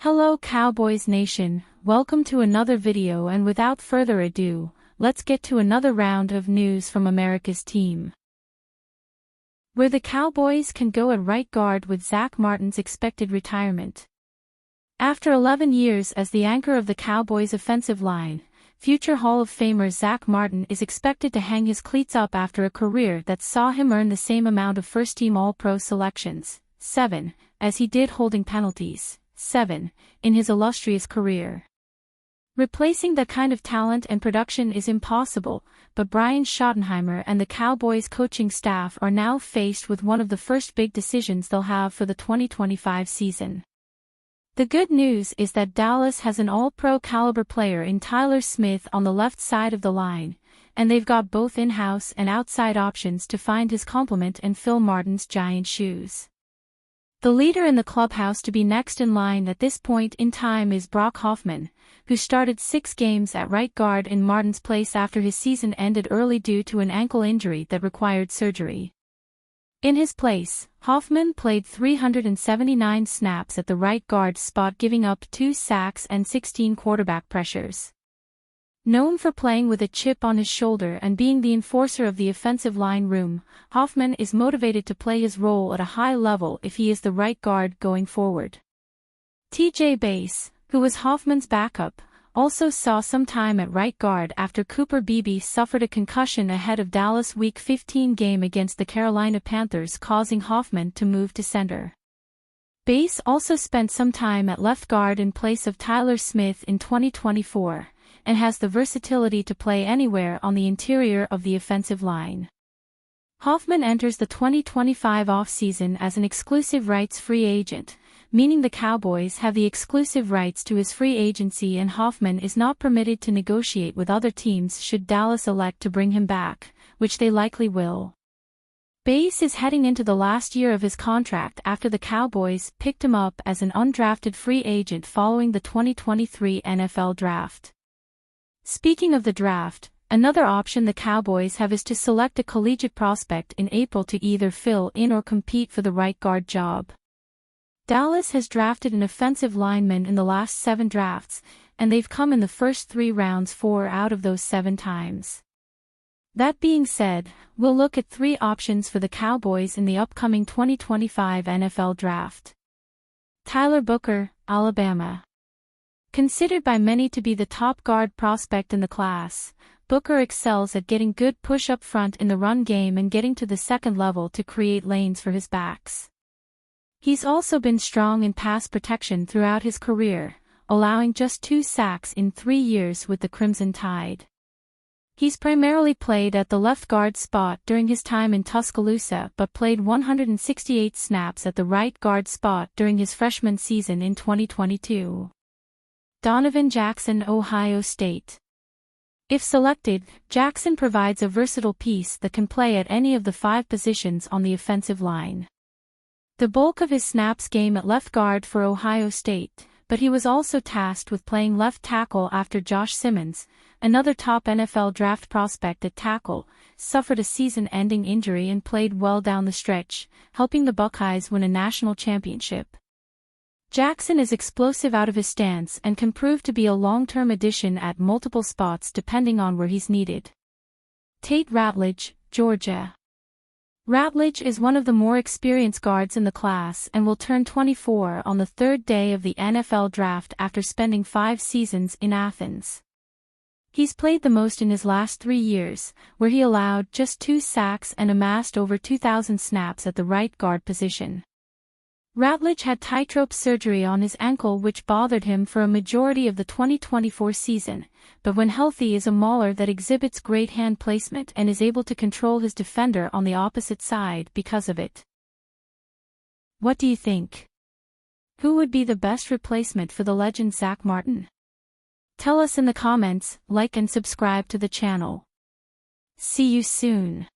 Hello Cowboys Nation, welcome to another video, and without further ado, let's get to another round of news from America's team. Where the Cowboys can go at right guard with Zack Martin's expected retirement. After 11 years as the anchor of the Cowboys' offensive line, future Hall of Famer Zack Martin is expected to hang his cleats up after a career that saw him earn the same amount of first-team All-Pro selections, 7, as he did holding penalties, 7, in his illustrious career. Replacing that kind of talent and production is impossible, but Brian Schottenheimer and the Cowboys coaching staff are now faced with one of the first big decisions they'll have for the 2025 season. The good news is that Dallas has an all-pro caliber player in Tyler Smith on the left side of the line, and they've got both in-house and outside options to find his complement and fill Martin's giant shoes. The leader in the clubhouse to be next in line at this point in time is Brock Hoffman, who started 6 games at right guard in Martin's place after his season ended early due to an ankle injury that required surgery. In his place, Hoffman played 379 snaps at the right guard spot, giving up 2 sacks and 16 quarterback pressures. Known for playing with a chip on his shoulder and being the enforcer of the offensive line room, Hoffman is motivated to play his role at a high level if he is the right guard going forward. TJ Bass, who was Hoffman's backup, also saw some time at right guard after Cooper Beebe suffered a concussion ahead of Dallas' Week 15 game against the Carolina Panthers, causing Hoffman to move to center. Bass also spent some time at left guard in place of Tyler Smith in 2024, and has the versatility to play anywhere on the interior of the offensive line. Hoffman enters the 2025 offseason as an exclusive rights free agent, meaning the Cowboys have the exclusive rights to his free agency, and Hoffman is not permitted to negotiate with other teams should Dallas elect to bring him back, which they likely will. Bass is heading into the last year of his contract after the Cowboys picked him up as an undrafted free agent following the 2023 NFL Draft. Speaking of the draft, another option the Cowboys have is to select a collegiate prospect in April to either fill in or compete for the right guard job. Dallas has drafted an offensive lineman in the last 7 drafts, and they've come in the first 3 rounds 4 out of those 7 times. That being said, we'll look at 3 options for the Cowboys in the upcoming 2025 NFL Draft. Tyler Booker, Alabama. Considered by many to be the top guard prospect in the class, Booker excels at getting good push up front in the run game and getting to the second level to create lanes for his backs. He's also been strong in pass protection throughout his career, allowing just 2 sacks in 3 years with the Crimson Tide. He's primarily played at the left guard spot during his time in Tuscaloosa, but played 168 snaps at the right guard spot during his freshman season in 2022. Donovan Jackson, Ohio State. If selected, Jackson provides a versatile piece that can play at any of the 5 positions on the offensive line. The bulk of his snaps came at left guard for Ohio State, but he was also tasked with playing left tackle after Josh Simmons, another top NFL draft prospect at tackle, suffered a season-ending injury and played well down the stretch, helping the Buckeyes win a national championship. Jackson is explosive out of his stance and can prove to be a long-term addition at multiple spots depending on where he's needed. Tate Ratledge, Georgia. Ratledge is one of the more experienced guards in the class and will turn 24 on the 3rd day of the NFL Draft after spending 5 seasons in Athens. He's played the most in his last 3 years, where he allowed just 2 sacks and amassed over 2,000 snaps at the right guard position. Ratledge had tightrope surgery on his ankle, which bothered him for a majority of the 2024 season, but when healthy is a mauler that exhibits great hand placement and is able to control his defender on the opposite side because of it. What do you think? Who would be the best replacement for the legend Zack Martin? Tell us in the comments, like and subscribe to the channel. See you soon.